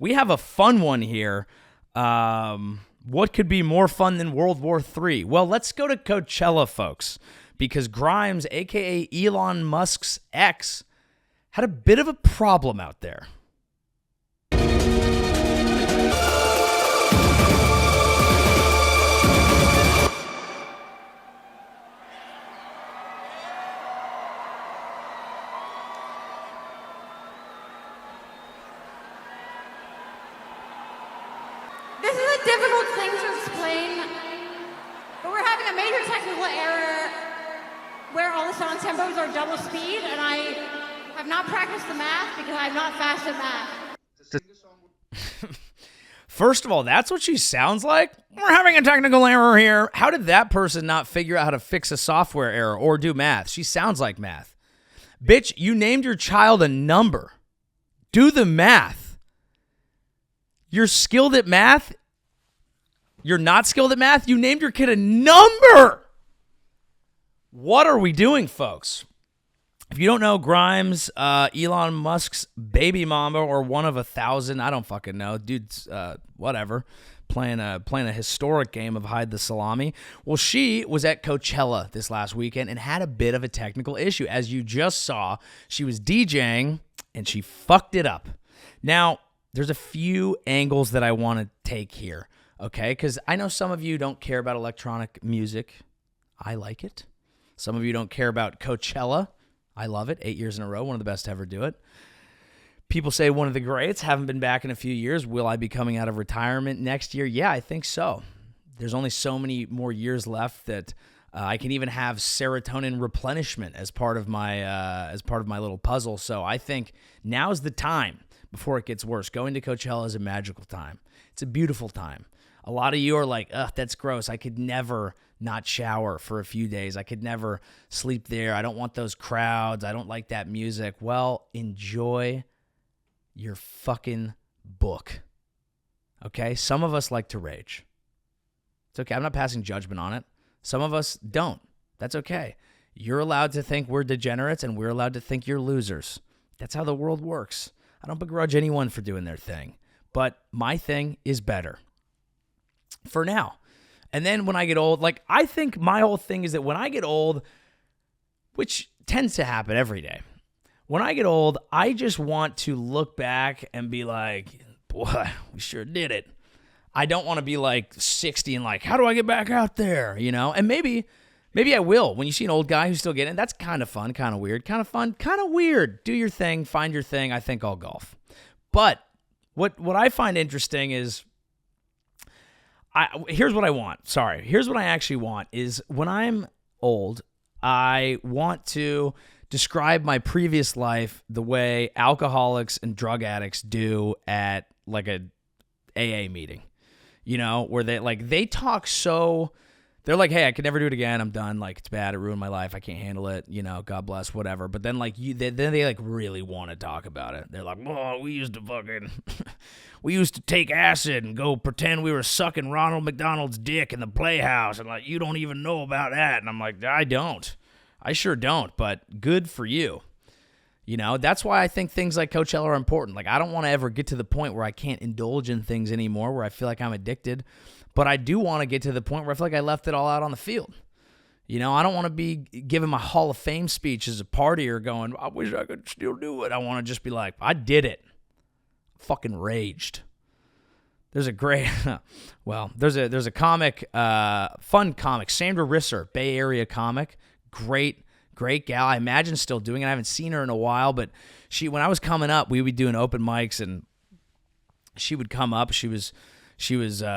We have a fun one here. What could be more fun than World War III? Well, let's go to Coachella, folks, because Grimes, a.k.a. Elon Musk's ex, had a bit of a problem out there. This is a difficult thing to explain, but we're having a major technical error where all the song tempos are double speed, and I have not practiced the math because I'm not fast at math. First of all, that's what she sounds like? We're having a technical error here. How did that person not figure out how to fix a software error or do math? She sounds like math. Bitch, you named your child a number. Do the math. You're skilled at math? You're not skilled at math? You named your kid a number! What are we doing, folks? If you don't know, Grimes, Elon Musk's baby mama, or one of 1,000, I don't fucking know. Dude's, whatever, playing a historic game of hide the salami. Well, she was at Coachella this last weekend and had a bit of a technical issue. As you just saw, she was DJing, and she fucked it up. Now, there's a few angles that I want to take here, okay? Because I know some of you don't care about electronic music. I like it. Some of you don't care about Coachella. I love it. 8 years in a row, one of the best to ever do it. People say one of the greats. Haven't been back in a few years. Will I be coming out of retirement next year? Yeah, I think so. There's only so many more years left that I can even have serotonin replenishment as part of my little puzzle. So I think now's the time before it gets worse. Going to Coachella is a magical time. It's a beautiful time. A lot of you are like, ugh, that's gross. I could never not shower for a few days. I could never sleep there. I don't want those crowds. I don't like that music. Well, enjoy your fucking book. Okay? Some of us like to rage. It's okay. I'm not passing judgment on it. Some of us don't. That's okay. You're allowed to think we're degenerates, and we're allowed to think you're losers. That's how the world works. I don't begrudge anyone for doing their thing, but my thing is better for now. And then when I get old, like, I think my whole thing is that when I get old, which tends to happen every day, when I get old, I just want to look back and be like, boy, we sure did it. I don't want to be like 60 and like, how do I get back out there? You know, and maybe I will. When you see an old guy who's still getting it, that's kind of fun, kind of weird, kind of fun, kind of weird. Do your thing, find your thing. I think I'll golf. But what I find interesting is, here's what I want. Sorry. Here's what I actually want is when I'm old, I want to describe my previous life the way alcoholics and drug addicts do at like a AA meeting, you know, where they talk so, they're like, hey, I could never do it again. I'm done. Like, it's bad. It ruined my life. I can't handle it. You know, God bless, whatever. But then like then they like really want to talk about it. They're like, oh, we used to take acid and go pretend we were sucking Ronald McDonald's dick in the playhouse. And like, you don't even know about that. And I'm like, I don't. I sure don't. But good for you. You know, that's why I think things like Coachella are important. Like, I don't want to ever get to the point where I can't indulge in things anymore, where I feel like I'm addicted. But I do want to get to the point where I feel like I left it all out on the field. You know, I don't want to be giving my Hall of Fame speech as a partier going, I wish I could still do it. I want to just be like, I did it. Fucking raged. There's a great, there's a comic, fun comic, Sandra Risser, Bay Area comic, great gal. I imagine still doing it. I haven't seen her in a while, but when I was coming up, we would be doing open mics, and she would come up. She was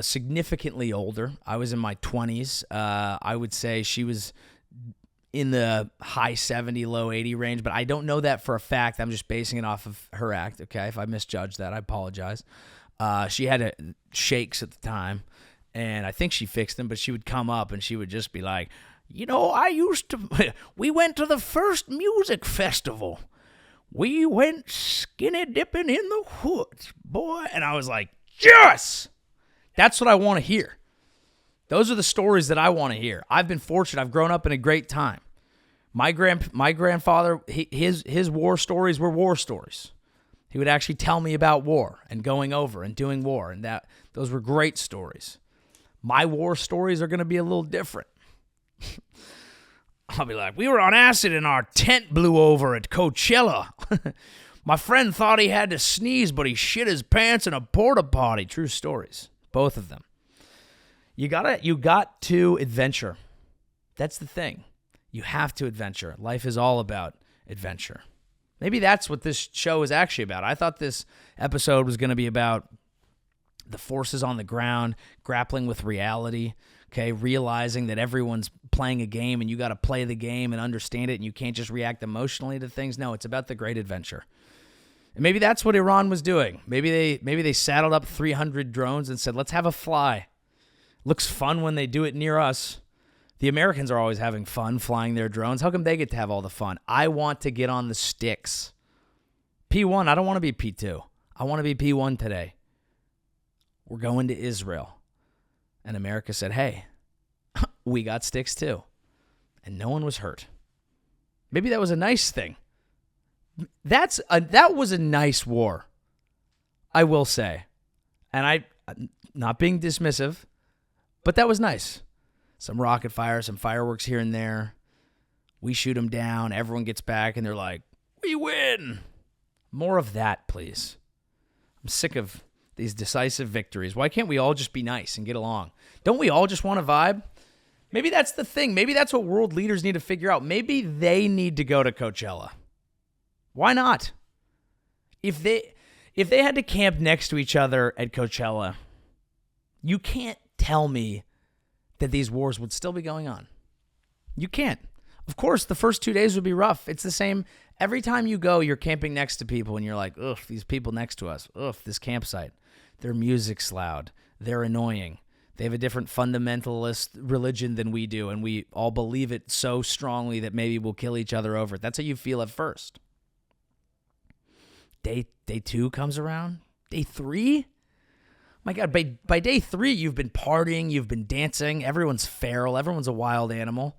significantly older. I was in my 20s. I would say she was in the high 70, low 80 range, but I don't know that for a fact. I'm just basing it off of her act. Okay, if I misjudged that, I apologize. She had shakes at the time, and I think she fixed them, but she would come up and she would just be like, you know, we went to the first music festival. We went skinny dipping in the woods, boy. And I was like, yes! That's what I want to hear. Those are the stories that I want to hear. I've been fortunate. I've grown up in a great time. My grandfather, his war stories were war stories. He would actually tell me about war and going over and doing war, and those were great stories. My war stories are going to be a little different. I'll be like, we were on acid and our tent blew over at Coachella. My friend thought he had to sneeze, but he shit his pants in a porta potty. True stories, both of them. You got to adventure. That's the thing. You have to adventure. Life is all about adventure. Maybe that's what this show is actually about. I thought this episode was going to be about the forces on the ground, grappling with reality, okay, realizing that everyone's playing a game and you got to play the game and understand it, and you can't just react emotionally to things. No, it's about the great adventure. And maybe that's what Iran was doing. Maybe they saddled up 300 drones and said, let's have a fly. Looks fun when they do it near us. The Americans are always having fun flying their drones. How come they get to have all the fun? I want to get on the sticks. P1, I don't want to be P2. I want to be P1 today. We're going to Israel. And America said, hey, we got sticks too. And no one was hurt. Maybe that was a nice thing. That was a nice war, I will say. And I'm not being dismissive, but that was nice. Some rocket fire, some fireworks here and there. We shoot them down. Everyone gets back, and they're like, we win. More of that, please. I'm sick of these decisive victories. Why can't we all just be nice and get along? Don't we all just want to vibe? Maybe that's the thing. Maybe that's what world leaders need to figure out. Maybe they need to go to Coachella. Why not? If they had to camp next to each other at Coachella, you can't tell me that these wars would still be going on. You can't. Of course, the first 2 days would be rough. It's the same. Every time you go, you're camping next to people, and you're like, ugh, these people next to us. Ugh, this campsite. Their music's loud. They're annoying. They have a different fundamentalist religion than we do, and we all believe it so strongly that maybe we'll kill each other over it. That's how you feel at first. Day 2 comes around. Day 3? My God, by day 3, you've been partying, you've been dancing, everyone's feral, everyone's a wild animal.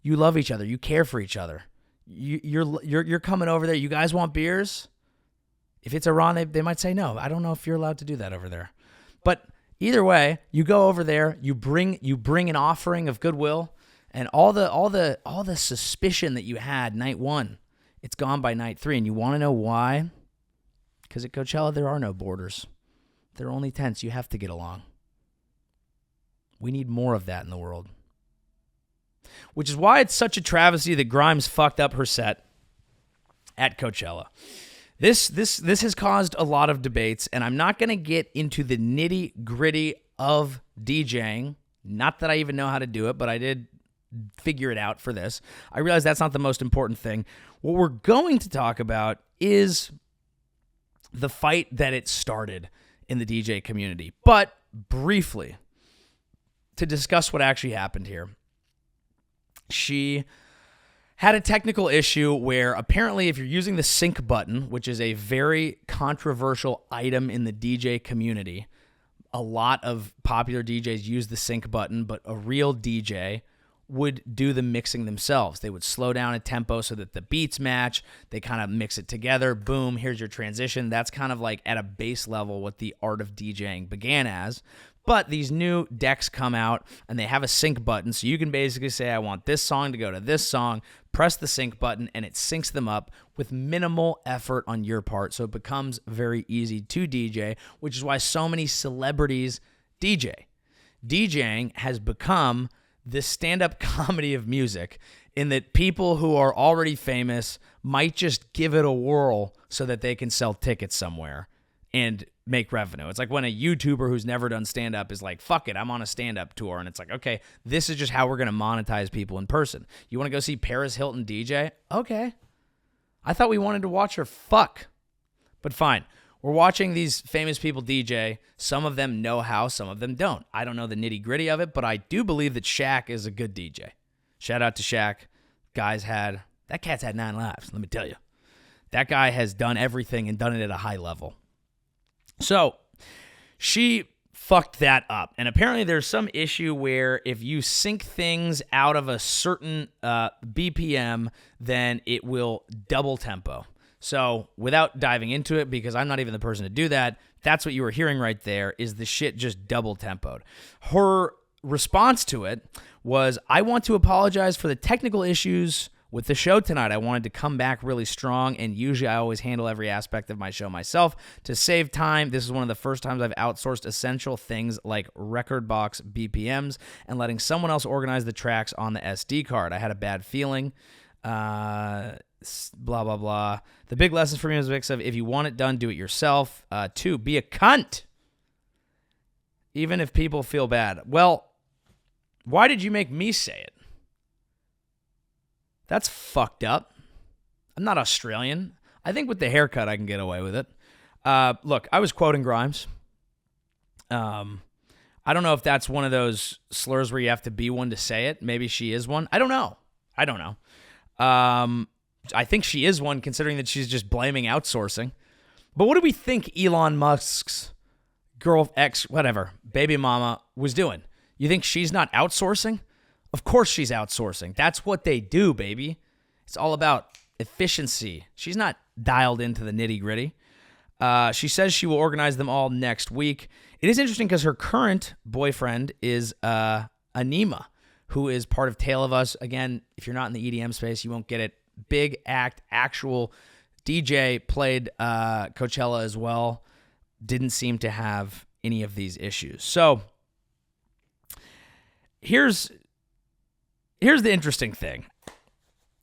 You love each other, you care for each other. You're coming over there, you guys want beers? If it's Iran, they might say no. I don't know if you're allowed to do that over there. But either way, you go over there, you bring an offering of goodwill, and all the suspicion that you had night 1, it's gone by night 3. And you want to know why? Because at Coachella, there are no borders. There are only tents. You have to get along. We need more of that in the world. Which is why it's such a travesty that Grimes fucked up her set at Coachella. This has caused a lot of debates, and I'm not going to get into the nitty-gritty of DJing. Not that I even know how to do it, but I did figure it out for this. I realize that's not the most important thing. What we're going to talk about is the fight that it started in the DJ community. But briefly, to discuss what actually happened here, she had a technical issue where apparently if you're using the sync button, which is a very controversial item in the DJ community, a lot of popular DJs use the sync button, but a real DJ would do the mixing themselves. They would slow down a tempo so that the beats match. They kind of mix it together. Boom, here's your transition. That's kind of like at a base level what the art of DJing began as. But these new decks come out and they have a sync button. So you can basically say, I want this song to go to this song, press the sync button, and it syncs them up with minimal effort on your part. So it becomes very easy to DJ, which is why so many celebrities DJ. DJing has become the stand-up comedy of music in that people who are already famous might just give it a whirl so that they can sell tickets somewhere and make revenue. It's like when a YouTuber who's never done stand-up is like, fuck it, I'm on a stand-up tour. And it's like, okay, this is just how we're going to monetize people in person. You want to go see Paris Hilton DJ? Okay. I thought we wanted to watch her fuck. But fine. We're watching these famous people DJ. Some of them know how, some of them don't. I don't know the nitty-gritty of it, but I do believe that Shaq is a good DJ. Shout out to Shaq. That cat's had 9 lives, let me tell you. That guy has done everything and done it at a high level. So she fucked that up. And apparently there's some issue where if you sync things out of a certain BPM, then it will double tempo. So without diving into it, because I'm not even the person to do that, that's what you were hearing right there is the shit just double tempoed. Her response to it was, I want to apologize for the technical issues with the show tonight. I wanted to come back really strong, and usually I always handle every aspect of my show myself. To save time, this is one of the first times I've outsourced essential things like record box BPMs and letting someone else organize the tracks on the SD card. I had a bad feeling. Blah, blah, blah. The big lesson for me was a mix of, if you want it done, do it yourself. 2, be a cunt, even if people feel bad. Well, why did you make me say it? That's fucked up. I'm not Australian. I think with the haircut, I can get away with it. Look, I was quoting Grimes. I don't know if that's one of those slurs where you have to be one to say it. Maybe she is one. I don't know. I think she is one, considering that she's just blaming outsourcing. But what do we think Elon Musk's baby mama was doing? You think she's not outsourcing? Of course she's outsourcing. That's what they do, baby. It's all about efficiency. She's not dialed into the nitty-gritty. She says she will organize them all next week. It is interesting because her current boyfriend is Anima, who is part of Tale of Us. Again, if you're not in the EDM space, you won't get it. Big act, actual DJ, played Coachella as well. Didn't seem to have any of these issues. So here's the interesting thing.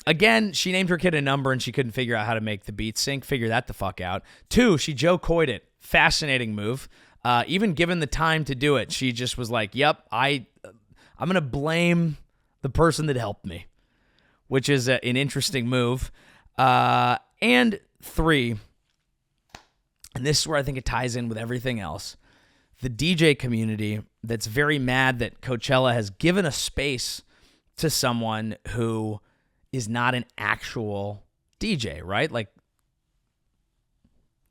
Again, she named her kid a number and she couldn't figure out how to make the beat sync. Figure that the fuck out. 2, she Joe Coy'd it. Fascinating move. Even given the time to do it, she just was like, yep, I'm going to blame the person that helped me, which is an interesting move. And 3, and this is where I think it ties in with everything else, the DJ community that's very mad that Coachella has given a space to someone who is not an actual DJ, right? Like,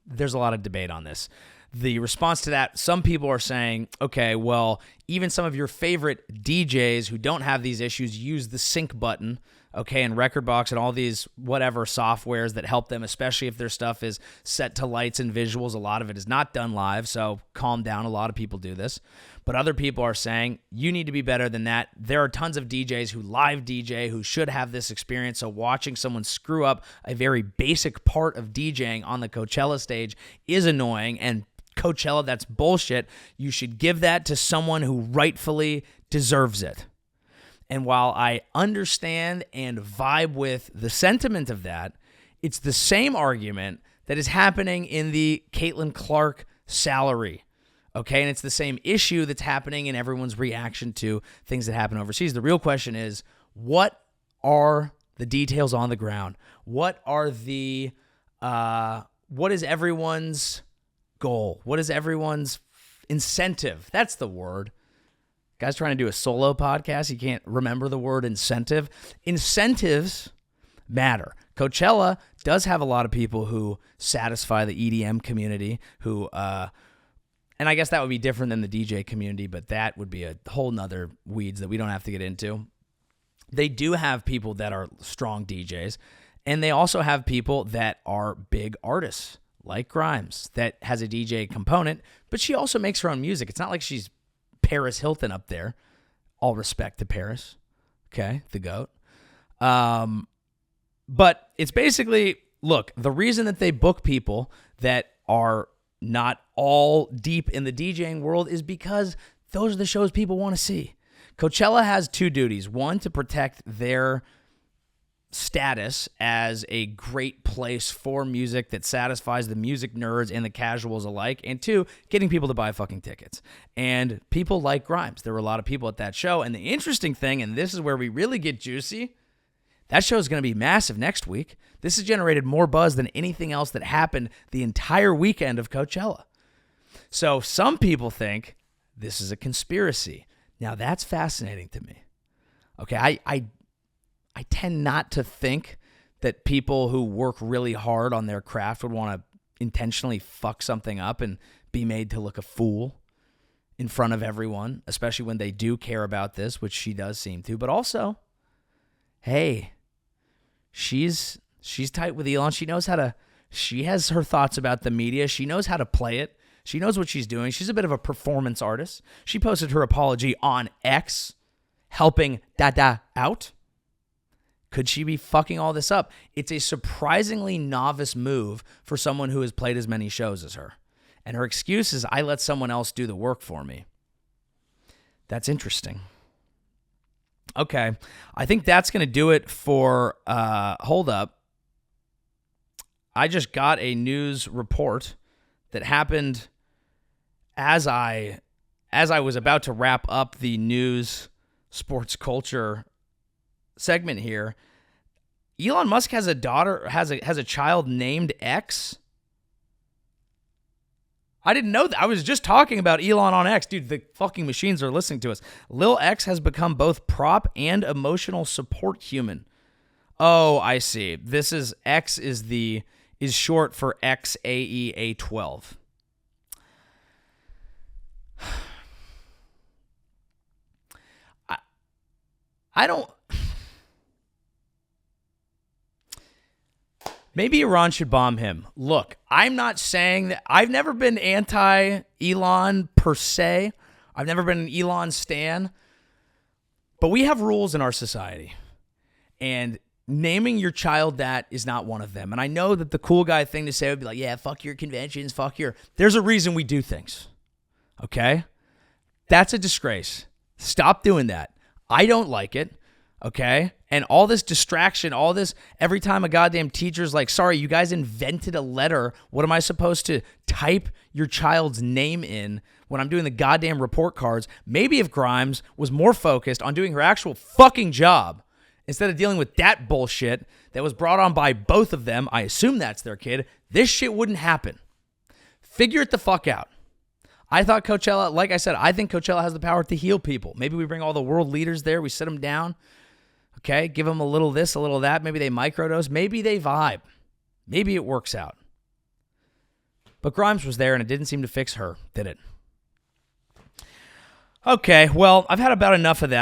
there's a lot of debate on this. The response to that, some people are saying, okay, well, even some of your favorite DJs who don't have these issues use the sync button, okay, and Rekordbox and all these whatever softwares that help them, especially if their stuff is set to lights and visuals. A lot of it is not done live, so calm down. A lot of people do this. But other people are saying, you need to be better than that. There are tons of DJs who live DJ who should have this experience, so watching someone screw up a very basic part of DJing on the Coachella stage is annoying, and Coachella, that's bullshit. You should give that to someone who rightfully deserves it. And while I understand and vibe with the sentiment of that, it's the same argument that is happening in the Caitlin Clark salary. Okay, and it's the same issue that's happening in everyone's reaction to things that happen overseas. The real question is, what are the details on the ground? What is everyone's goal? What is everyone's incentive? That's the word. Guy's trying to do a solo podcast. You can't remember the word incentive. Incentives matter. Coachella does have a lot of people who satisfy the EDM community, who, and I guess that would be different than the DJ community, but that would be a whole nother weeds that we don't have to get into. They do have people that are strong DJs, and they also have people that are big artists, like Grimes, that has a DJ component, but she also makes her own music. It's not like she's Paris Hilton up there. All respect to Paris. Okay, the GOAT. But it's basically, look, the reason that they book people that are not all deep in the DJing world is because those are the shows people want to see. Coachella has 2 duties. 1, to protect their status as a great place for music that satisfies the music nerds and the casuals alike, and 2, getting people to buy fucking tickets. And people like Grimes. There were a lot of people at that show, and the interesting thing, and this is where we really get juicy, that show is going to be massive next week. This has generated more buzz than anything else that happened the entire weekend of Coachella. So some people think this is a conspiracy. Now that's fascinating to me. Okay, I tend not to think that people who work really hard on their craft would want to intentionally fuck something up and be made to look a fool in front of everyone, especially when they do care about this, which she does seem to. But also, hey, she's tight with Elon. She knows how to She has her thoughts about the media. She knows how to play it. She knows what she's doing. She's a bit of a performance artist. She posted her apology on X, helping Dada out. Could she be fucking all this up? It's a surprisingly novice move for someone who has played as many shows as her. And her excuse is, I let someone else do the work for me. That's interesting. Okay. I think that's going to do it for Hold Up. I just got a news report that happened as I was about to wrap up the news sports culture segment here. Elon Musk has a daughter, has a child named X. I didn't know that. I was just talking about Elon on X. Dude, the fucking machines are listening to us. Lil X has become both prop and emotional support human. Oh, I see. This is X is short for XAEA12. I don't. Maybe Iran should bomb him. Look, I'm not saying that. I've never been anti-Elon per se. I've never been an Elon stan. But we have rules in our society. And naming your child that is not one of them. And I know that the cool guy thing to say would be like, yeah, fuck your conventions, fuck your... There's a reason we do things. Okay? That's a disgrace. Stop doing that. I don't like it. Okay? And all this distraction, all this, every time a goddamn teacher's like, sorry, you guys invented a letter. What am I supposed to type your child's name in when I'm doing the goddamn report cards? Maybe if Grimes was more focused on doing her actual fucking job instead of dealing with that bullshit that was brought on by both of them, I assume that's their kid, this shit wouldn't happen. Figure it the fuck out. I thought Coachella, like I said, I think Coachella has the power to heal people. Maybe we bring all the world leaders there, we sit them down. Okay, give them a little this, a little that. Maybe they microdose. Maybe they vibe. Maybe it works out. But Grimes was there, and it didn't seem to fix her, did it? Okay, well, I've had about enough of that.